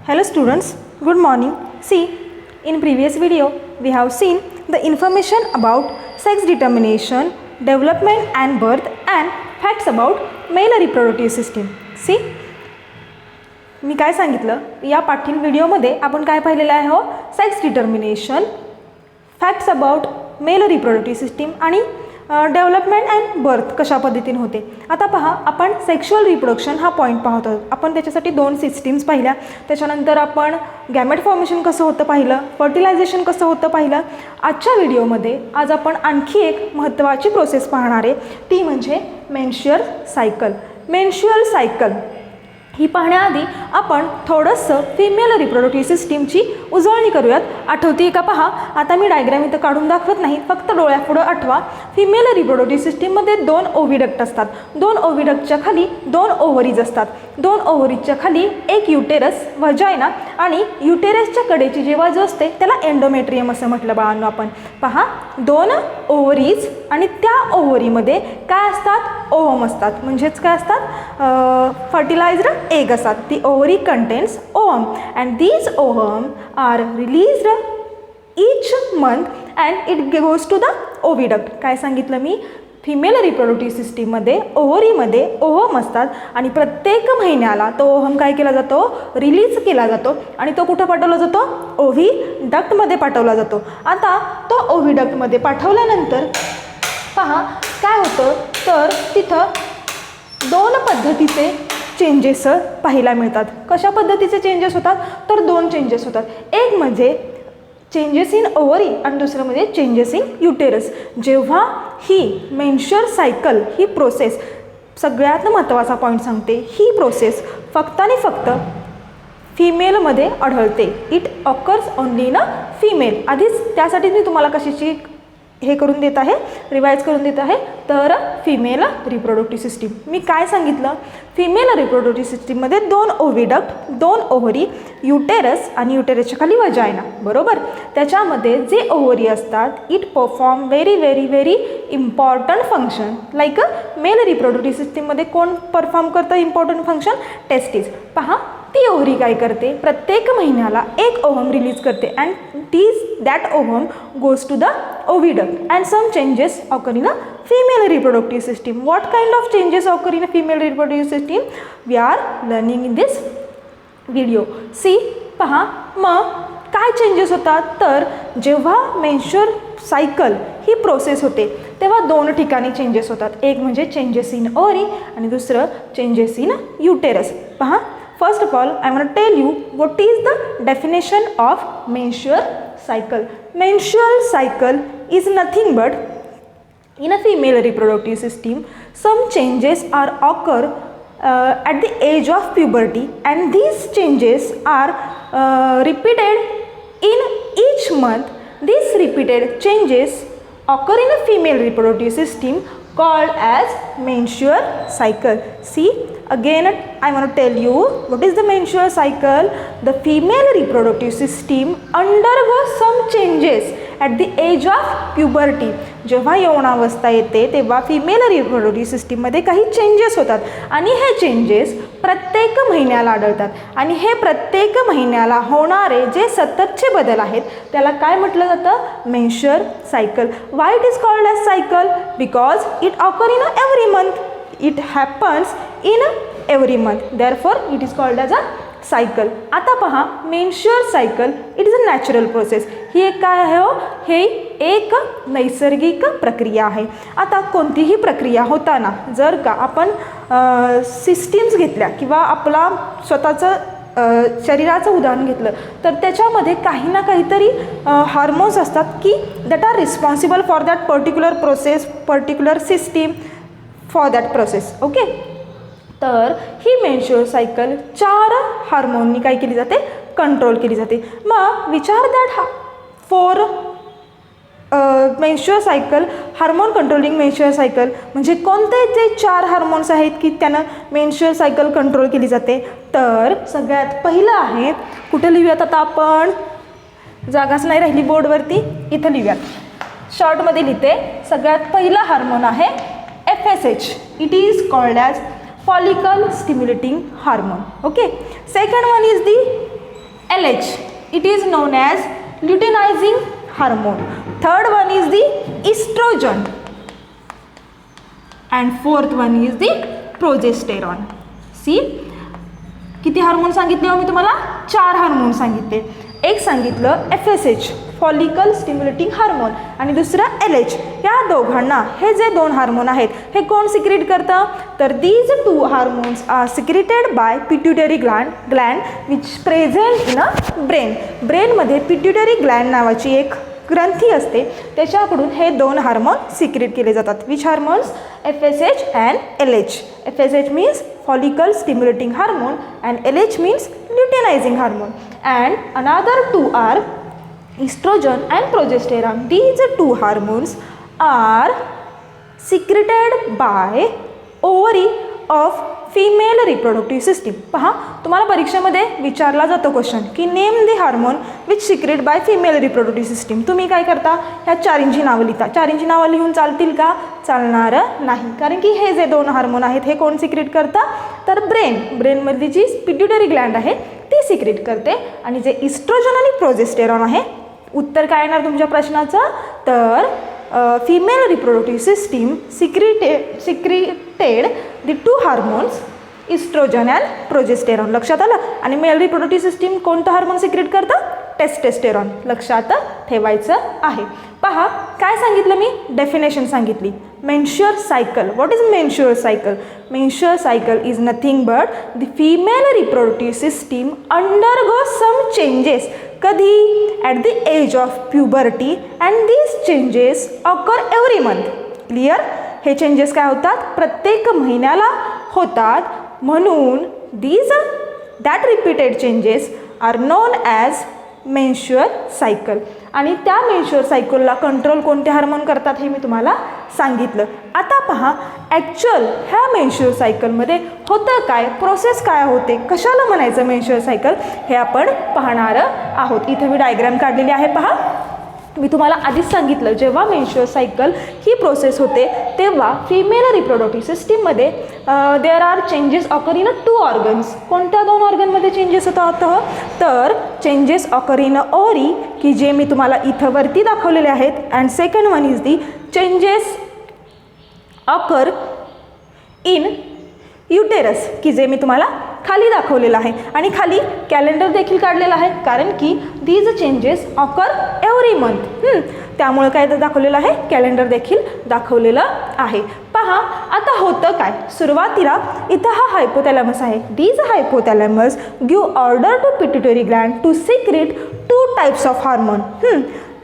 Hello students, good morning. See, in previous video we have seen the information about sex determination, development and birth and facts about male reproductive system. See, मी काय सांगितलं या पाठील व्हिडिओमध्ये आपण काय पाहिलेलं आहे हो sex determination, facts about male reproductive system आणि डेव्हलपमेंट अँड बर्थ कशा पद्धतीने होते. आता पहा, आपण सेक्शुअल रिप्रोडक्शन हा पॉईंट पाहत आहोत. आपण त्याच्यासाठी 2 सिस्टीम्स पाहिल्या, त्याच्यानंतर आपण गॅमेट फॉर्मेशन कसं होतं पाहिलं, फर्टिलायझेशन कसं होतं पाहिलं. आजच्या व्हिडिओमध्ये आज आपण आणखी एक महत्त्वाची प्रोसेस पाहणार आहे, ती म्हणजे मेन्स्ट्रुअल सायकल. मेन्स्ट्रुअल सायकल ही पाहण्याआधी आपण थोडंसं फिमेल रिप्रोडक्टिव्ह सिस्टीमची उजळणी करूयात. आठवते का पहा, आता मी डायग्राम इथं काढून दाखवत नाही, फक्त डोळ्यापुढं आठवा. फिमेल रिप्रोडक्टिव्ह सिस्टीममध्ये 2 ओव्हिडक्ट असतात. 2 ओव्हिडक्टच्या खाली 2 ओव्हरीज असतात. 2 ओव्हरीजच्या खाली एक युटेरस, व्हजायना आणि युटेरसच्या कडेची जी बाजू असते त्याला एंडोमेट्रियम असं म्हटलं बाळांनो आपण. पहा, 2 ओव्हरीज आणि त्या ओव्हरीमध्ये काय असतात, ओव्हम असतात. म्हणजेच काय असतात, फर्टिलायझड egg असतात. The ovary contains ovum and these ovum are released each month and it goes to the oviduct. काय सांगितलं मी, फिमेल रिप्रोडक्टिव्ह सिस्टीममध्ये ओव्हरीमध्ये ओव्हम असतात आणि प्रत्येक महिन्याला तो ओव्हम काय केला जातो, रिलीज केला जातो आणि तो कुठं पाठवला जातो, ओव्हिडक्टमध्ये पाठवला जातो. आता तो ओव्हिडक्टमध्ये पाठवल्यानंतर पहा काय होतं, तर तिथं 2 पद्धतीचे चेंजेस पाहायला मिळतात. कशा पद्धतीचे चेंजेस होतात, तर 2 चेंजेस होतात. एक म्हणजे चेंजेस इन ओव्हरी आणि दुसरं म्हणजे चेंजेस इन युटेरस. जेव्हा ही मेन्स्ट्रुअल सायकल ही प्रोसेस, सगळ्यात महत्त्वाचा पॉईंट सांगते, ही प्रोसेस फक्त आणि फक्त फिमेलमध्ये आढळते. It occurs only in a female. आधीच त्यासाठी मी तुम्हाला कशाची हे करून देत आहे, रिवाईज करून देत आहे, तर फिमेल रिप्रोडक्टिव्ह सिस्टीम. मी काय सांगितलं, फिमेल रिप्रोडक्टिव्ह सिस्टीममध्ये 2 ओव्हिडक्ट, 2 ओव्हरी, युटेरस आणि युटेरसच्या खाली व्हजायना. बरोबर. त्याच्यामध्ये जे ओव्हरी असतात, it perform very very very important function. Like male reproductive सिस्टीममध्ये कोण परफॉर्म करतं इम्पॉर्टंट फंक्शन, टेस्टिस. पहा, ती ओव्हरी काय करते, प्रत्येक महिन्याला एक ओव्हम रिलीज करते and that ovum goes to the oviduct and some changes occur in a female reproductive system. What kind of changes occur in a female reproductive system? We are learning in this video. See, पहा, मग काय changes होतात, तर जेव्हा menstrual cycle ही process होते तेव्हा 2 ठिकाणी changes होतात. एक म्हणजे चेंजेस इन ओव्हरी आणि दुसरं चेंजेस इन युटेरस. पहा, first of all I want tell you what is the definition of menstrual cycle. Menstrual cycle is nothing but, in a female reproductive system, some changes are occur at the age of puberty and these changes are repeated in each month. These repeated changes occur in a female reproductive system called as menstrual cycle. See, again I want to tell you what is the menstrual cycle. The female reproductive system undergoes some changes at the age of puberty. जेव्हा यौवनावस्था येते तेव्हा female reproductive सिस्टीममध्ये काही changes होतात आणि हे changes प्रत्येक महिन्याला आढळतात आणि हे प्रत्येक महिन्याला होणारे जे सततचे बदल आहेत त्याला काय म्हटलं जातं, menstrual cycle. Why it is called as cycle, because it occur in every month. It happens in every month, therefore it is called as a cycle. आता पहा, menstrual cycle it is a natural process. ही एक काय आहे हो, हे एक नैसर्गिक प्रक्रिया आहे. आता कोणतीही प्रक्रिया होताना जर का आपण सिस्टीम्स घेतल्या किंवा आपला स्वतःचं शरीराचं उदाहरण घेतलं तर त्याच्यामध्ये काही ना काहीतरी हार्मोन्स असतात की that are responsible for that particular process, particular system for that process. Okay, तर ही मेन्स्ट्रुअल सायकल 4 हार्मोननी काय केली जाते, कंट्रोल केली जाते. मग विचार that for menstrual cycle, hormone controlling menstrual cycle म्हणजे कोणते ते 4 हार्मोन्स आहेत की त्यानं मेन्स्ट्रुअल सायकल कंट्रोल केली जाते. तर सगळ्यात पहिलं आहे, कुठं लिहूयात आता आपण, जागाच नाही राहिली बोर्डवरती, इथं लिहूयात, शॉर्टमध्ये लिहिते. सगळ्यात पहिला हार्मोन आहे FSH. It is called as follicle stimulating hormone. Okay, second one is the LH, it is known as luteinizing hormone. Third one is the estrogen and fourth one is the progesterone. See, किती hormone सांगितले हो मी तुम्हाला? 4 hormone सांगितले. एक सांगितलं FSH follicle stimulating hormone आणि दुसरं LH. या दोघांना हे जे 2 हार्मोन आहेत हे कोण सिक्रेट करतं? तर these 2 hormones are secreted by pituitary gland which present in a brain. ब्रेनमध्ये पिट्युटरी ग्लँड नावाची एक ग्रंथी असते, त्याच्याकडून हे 2 हार्मोन सिक्रेट केले जातात. Which hormones? FSH and LH. FSH means follicle stimulating hormone and LH means luteinizing hormone, and another 2 are estrogen and progesterone. These 2 hormones are secreted by ovary of female reproductive system. पहा, तुम्हाला परीक्षेमध्ये विचारला जातो question की name the hormone which secrete by female reproductive system. तुम्ही काय करता? ह्या 4 नावं लिहिता. 4 नावं लिहून चालतील का? चालणार नाही, कारण की हे जे 2 हार्मोन आहेत हे कोण सिक्रेट करतं? तर ब्रेनमधली जी पिट्युटरी ग्लँड आहे ती सिक्रेट करते. आणि जे इस्ट्रोजन आणि प्रोजेस्टेरॉन आहे, उत्तर काय येणार तुमच्या प्रश्नाचं? तर female reproductive system secreted the 2 hormones estrogen and progesterone. लक्षात आलं? आणि मेल रिप्रोडक्टिव्ह सिस्टीम कोणतं हार्मोन सिक्रेट करतं? टेस्टेस्टेरॉन. लक्षात ठेवायचं आहे. पहा, काय सांगितलं मी? डेफिनेशन सांगितली. Menstrual cycle. What is menstrual cycle? Menstrual cycle is nothing but the female reproductive system undergo some changes. कधी? At the age of puberty and these changes occur every month. Clear? हे changes काय होतात? प्रत्येक महिन्याला होतात. म्हणून that repeated changes are known as menstrual cycle. आणि त्या मेन्स्युअर सायकलला कंट्रोल कोणते हार्मोन करतात हे मी तुम्हाला सांगितलं. आता पहा, ॲक्च्युअल ह्या मेन्स्युअर सायकलमध्ये होतं काय? प्रोसेस काय होते? कशाला म्हणायचं मेन्स्युअर सायकल? हे आपण पाहणार आहोत. इथे मी डायग्राम काढलेली आहे. पहा, मी तुम्हाला आधीच सांगितलं, जेव्हा मेन्स्युअर सायकल ही प्रोसेस होते तेव्हा फिमेल रिप्रोडक्टिव्ह सिस्टीममध्ये there are changes occur in 2 organs. कोणत्या 2 ऑर्गनमध्ये चेंजेस होतात? तर चेंजेस ऑकर इन ओव्हरी, की जे मी तुम्हाला इथं वरती दाखवलेले आहेत. And second one is the changes occur in uterus, की जे मी तुम्हाला खाली दाखवलेलं आहे. आणि खाली कॅलेंडर देखील काढलेलं आहे, कारण की these changes occur every month. त्यामुळे काय दाखवलेलं आहे? कॅलेंडर देखील दाखवलेलं आहे. पहा, आता होतं काय? सुरुवातीला इथं हा हायपोथॅलॅमस आहे. These hypothalamus give order to pituitary gland to secrete 2 types of hormone.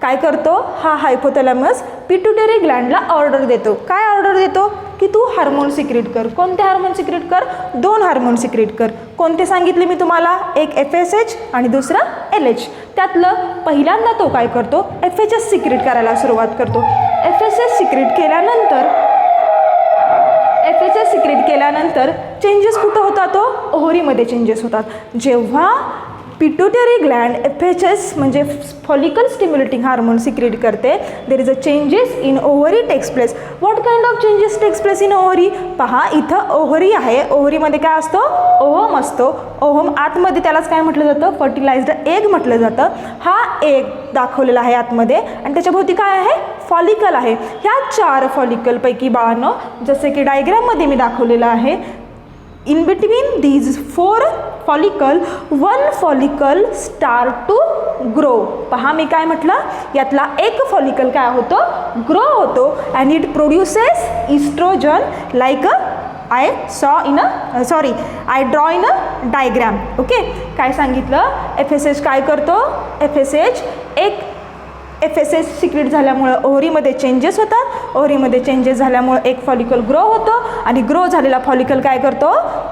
काय करतो हा हायपोथॅलॅमस? पिट्युटरी ग्लँडला ऑर्डर देतो. काय ऑर्डर देतो? की तू हार्मोन सिक्रेट कर. कोणते हार्मोन सिक्रेट कर? 2 हार्मोन सिक्रेट कर. कोणते सांगितले मी तुम्हाला? एक FSH आणि दुसरा LH. त्यातलं पहिल्यांदा तो काय करतो? FSH सिक्रेट करायला सुरुवात करतो. FSH सिक्रेट केल्यानंतर चेंजेस कुठं होतात? तो ओव्हरीमध्ये चेंजेस होतात. जेव्हा पिट्युटरी ग्लँड FSH म्हणजे फॉलिकल स्टिम्युलेटिंग हार्मोन सिक्रेट करते, there is a changes in ovary takes place. What kind of changes takes place in ovary? पहा, इथं ओव्हरी आहे. ओव्हरीमध्ये काय असतो? ओव्हम असतो. ओव्हम आतमध्ये त्यालाच काय म्हटलं जातं? फर्टिलाइज्ड एग म्हटलं जातं. हा एग दाखवलेला आहे आतमध्ये आणि त्याच्याभोवती काय आहे? फॉलिकल आहे. ह्या 4 फॉलिकलपैकी बाळांनो, जसे की डायग्राममध्ये मी दाखवलेलं आहे, in between these 4 follicle 1 follicle start to grow. पहा, मी काय म्हटलं? यातला एक फॉलिकल काय होतो? ग्रो होतो. And it produces estrogen like I draw in a diagram. Okay, काय सांगितलं? FSH काय करतो? FSH FSH सिक्रेट झाल्यामुळं ओव्हरीमध्ये चेंजेस होतात. ओव्हरीमध्ये चेंजेस झाल्यामुळं एक फॉलिकल ग्रो होतो आणि ग्रो झालेला फॉलिकल काय करतो?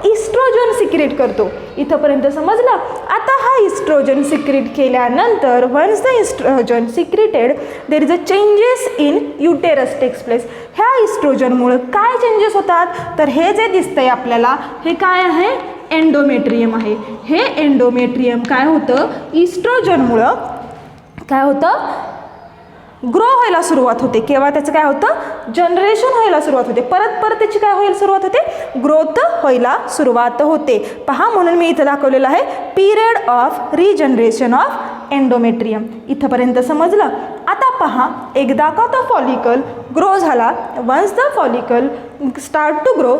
इस्ट्रोजन सिक्रेट करतो. इथंपर्यंत समजलं? आता हा इस्ट्रोजन सिक्रेट केल्यानंतर once the estrogen secreted there is a changes in uterus takes place. ह्या इस्ट्रोजनमुळं काय चेंजेस होतात? तर हे जे दिसतंय आपल्याला, हे काय आहे? एंडोमेट्रियम आहे. हे एंडोमेट्रियम काय होतं? इस्ट्रोजनमुळं काय होतं? ग्रो व्हायला सुरुवात होते. केव्हा त्याचं काय होतं, जनरेशन व्हायला सुरुवात होते. परत त्याची काय व्हायला सुरुवात होते, ग्रोथ व्हायला सुरुवात होते. पहा, म्हणून मी इथं दाखवलेलं आहे period of regeneration of endometrium. इथंपर्यंत समजलं. आता पहा, एकदा का तो फॉलिकल ग्रो झाला, once the follicle start to grow,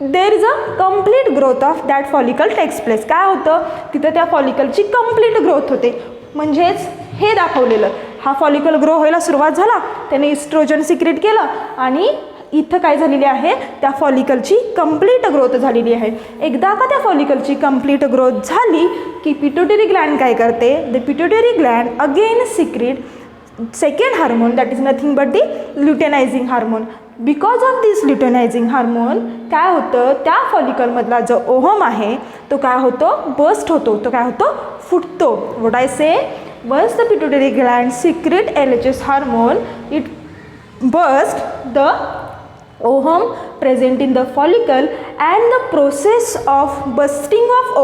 there is a complete growth of that follicle takes place. काय होतं, तिथं त्या फॉलिकलची कम्प्लीट ग्रोथ होते. म्हणजेच हे दाखवलेलं, हा फॉलिकल ग्रो व्हायला सुरुवात झाला, त्याने इस्ट्रोजन सिक्रेट केलं आणि इथं काय झालेली आहे, त्या फॉलिकलची कंप्लीट ग्रोथ झालेली आहे. एकदा का त्या फॉलिकलची कंप्लीट ग्रोथ झाली की पिट्युटरी ग्लँड काय करते, the pituitary gland again secret second hormone, that is nothing but the luteinizing hormone. Because of this luteinizing hormone काय होतं, त्या फॉलिकलमधला जो ओहम आहे तो काय होतो, बस्ट होतो. तो काय होतो, फुटतो. What I say, once the pituitary gland secret LHS hormone, it burst the ovum present in the follicle and the process of bursting of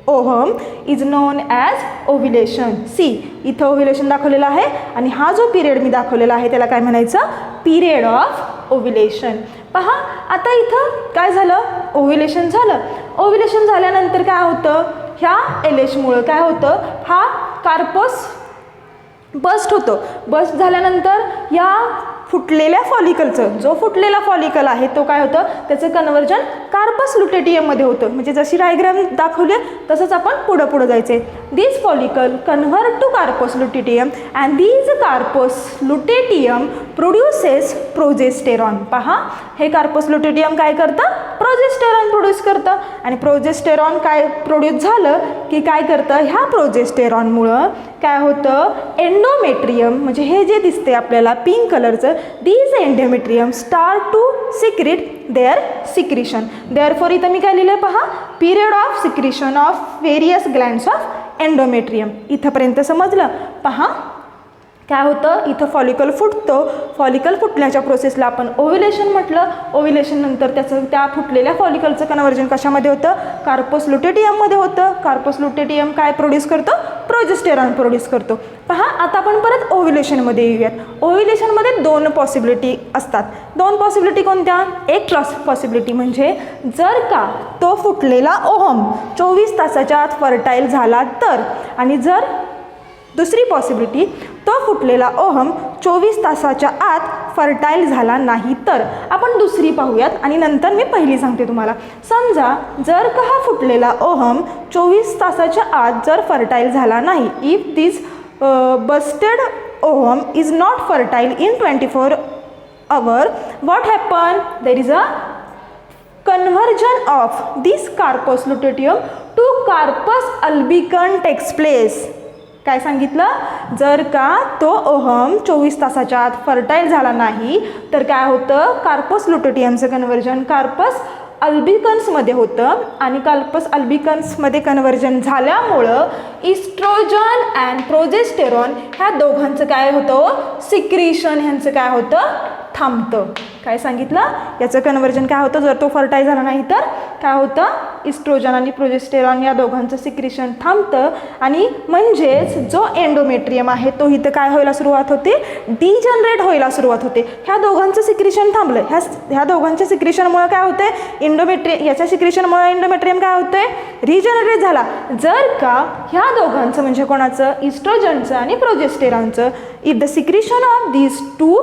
ovum is known as ovulation. See, इथं ovulation दाखवलेलं आहे आणि हा जो period मी दाखवलेला आहे त्याला काय म्हणायचं, पिरियड ऑफ ओव्युलेशन. पहा, आता इथं काय झालं, ओव्युलेशन झालं. ओव्युलेशन झाल्यानंतर काय होतं, ह्या LHमुळं काय होतं, हा कार्पस बस्ट होतो. बस्ट झाल्यानंतर या फुटलेल्या फॉलिकलचं, जो फुटलेला फॉलिकल आहे तो काय होतं, त्याचं कन्वर्जन कार्पस लुटेटियममध्ये होतं. म्हणजे जशी डायग्राम दाखवली तसंच आपण पुढं जायचे. This follicle convert to corpus luteum and this corpus luteum produces progesterone. पहा, हे कार्पस लुटेटियम काय करतं, प्रोजेस्टेरॉन प्रोड्यूस करतं. आणि प्रोजेस्टेरॉन काय प्रोड्यूस झालं की काय करतं, ह्या प्रोजेस्टेरॉनमुळं काय होतं, एंडोमेट्रियम म्हणजे हे जे दिसते आपल्याला पिंक कलरचं, these endometrium start to secrete their secretion. Therefore इथं मी काय लिहिलं पहा, period of secretion of various glands of endometrium. इथंपर्यंत समजलं. पहा, काय होतं, इथं फॉलिकल फुटतो. फॉलिकल फुटण्याच्या प्रोसेसला आपण ओव्युलेशन म्हटलं. ओव्युलेशन नंतर त्याचं त्या फुटलेल्या फॉलिकलचं कन्वर्जन कशामध्ये होतं, कार्पस लुटेटियममध्ये होतं. कार्पस लुटेटियम काय प्रोड्यूस करतो, प्रोजेस्टेरॉन प्रोड्यूस करतो. पहा, आता आपण परत ओव्युलेशनमध्ये येऊयात. ओव्युलेशनमध्ये दोन पॉसिबिलिटी असतात. दोन पॉसिबिलिटी कोणत्या, एक पॉसिबिलिटी म्हणजे जर का तो फुटलेला ओहम 24 तासाच्या आत फर्टाईल झाला तर, आणि जर दुसरी पॉसिबिलिटी, तो फुटलेला ओहम 24 तासाच्या आत फर्टाईल झाला नाही तर. आपण दुसरी पाहूयात आणि नंतर मी पहिली सांगते तुम्हाला. समजा जर का हा फुटलेला ओहम 24 तासाच्या आत जर फर्टाईल झाला नाही, if this Busted ohm is not fertile in 24 hours, what happen, there is a conversion of this carpus luteum to carpus albicans takes place. काय सांगितलं, जर का तो ओहम 24 तासाच्या आत फर्टाईल झाला नाही तर काय होतं, कार्पस लुटेटियमचं कन्वर्जन कार्पस अल्बिकन्समध्ये होतं. आणि कार्पस अल्बिकन्समध्ये कन्वर्जन झाल्यामुळं इस्ट्रोजन अँड प्रोजेस्टेरॉन ह्या दोघांचं काय होतं, सिक्रीशन ह्यांचं काय होतं, थांबतं. काय सांगितलं, याचं कन्वर्जन काय होतं, जर तो फर्टाईल झाला नाही तर काय होतं, इस्ट्रोजन आणि प्रोजेस्टेरॉन या दोघांचं सिक्रीशन थांबतं. आणि म्हणजेच जो एंडोमेट्रियम आहे तो इथं काय व्हायला सुरुवात होते, डिजनरेट व्हायला सुरुवात होते. ह्या दोघांचं सिक्रीशन थांबलं. ह्या दोघांच्या सिक्रीशनमुळे काय होतंय, याच्या सिक्रीशनमुळे एंडोमेट्रियम काय होतंय, रिजनरेट झाला. जर का ह्या दोघांचं म्हणजे कोणाचं, इस्ट्रोजनचं आणि प्रोजेस्टेरॉनचं, if the secretion of these two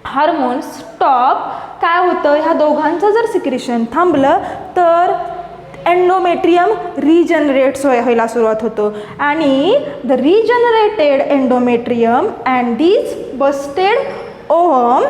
hormone stop, काय होतं, ह्या दोघांचं जर सिक्रीशन थांबलं तर एंडोमेट्रियम रिजनरेट्स व्हायला सुरुवात होतो. आणि the regenerated endometrium and these Busted ohm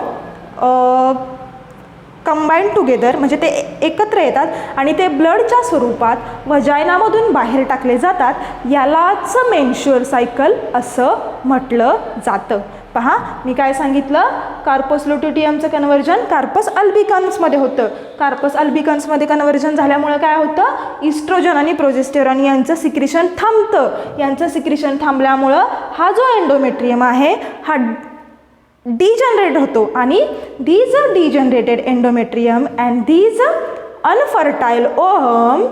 combine together म्हणजे ते एकत्र येतात आणि ते ब्लडच्या स्वरूपात वजायनामधून बाहेर टाकले जातात. यालाच मेन्शुअर सायकल असं म्हटलं जातं. पहा, मी काय सांगितलं, कार्पस लुटेटियमचं कन्वर्जन कार्पस अल्बिकन्समध्ये होतं. कार्पस अल्बिकन्समध्ये कन्वर्जन झाल्यामुळे काय होतं, इस्ट्रोजन आणि प्रोजेस्टेरॉन यांचं सिक्रीशन थांबतं. यांचं सिक्रीशन थांबल्यामुळं हा जो एंडोमेट्रियम आहे हा डिजनरेट होतो. आणि these degenerated endometrium and these unfertile ovum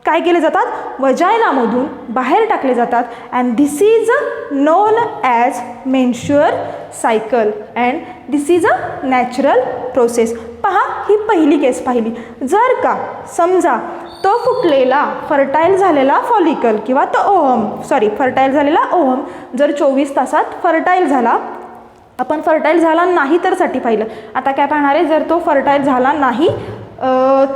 काय केले जातात, वजायनामधून बाहेर टाकले जातात. And this is known as menstrual cycle and this is a natural process. पहा, ही पहिली केस पाहिली. जर का समजा तो फुटलेला फर्टाईल झालेला फॉलिकल किंवा तो फर्टाईल झालेला ओव्हम जर 24 तासात फर्टाईल झाला, आपण फर्टाईल झाला नाही तर साठी पाहिलं. आता काय पाहणार आहे, जर तो फर्टाईल झाला नाही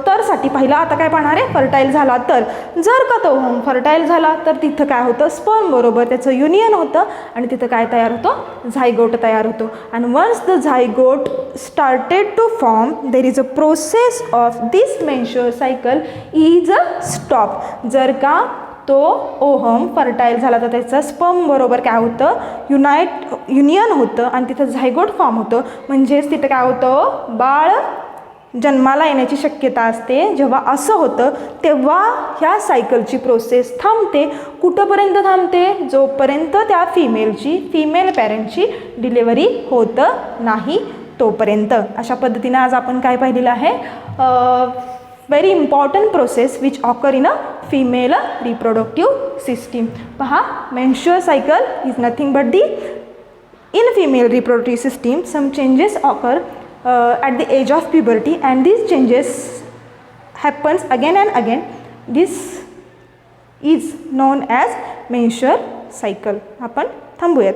तर साठी पाहिलं. आता काय पाहणार आहे, फर्टाईल झाला तर. जर का तो ओव्हम फर्टाईल झाला तर तिथं काय होतं, स्पर्म बरोबर त्याचं युनियन होतं आणि तिथं काय तयार होतं, झायगोट तयार होतो. And once the zygote started to form there is a process of this menstrual cycle is a stop. जर का तो ओव्हम फर्टाईल झाला तर त्याचं स्पर्म बरोबर काय होतं, युनियन होतं आणि तिथं झायगोट फॉर्म होतं. म्हणजेच तिथं काय होतं, बाळ जन्माला येण्याची शक्यता असते. जेव्हा असं होतं तेव्हा ह्या सायकलची प्रोसेस थांबते. कुठंपर्यंत थांबते, जोपर्यंत त्या फिमेल पॅरेंटची डिलेवरी होत नाही तोपर्यंत. अशा पद्धतीनं आज आपण काय पाहिलेलं आहे, very important process which occur in a female reproductive system. पहा, menstrual cycle is nothing but the in female reproductive system some changes occur at the age of puberty and these changes happens again and again. This is known as menstrual cycle. आपण थांबूयात.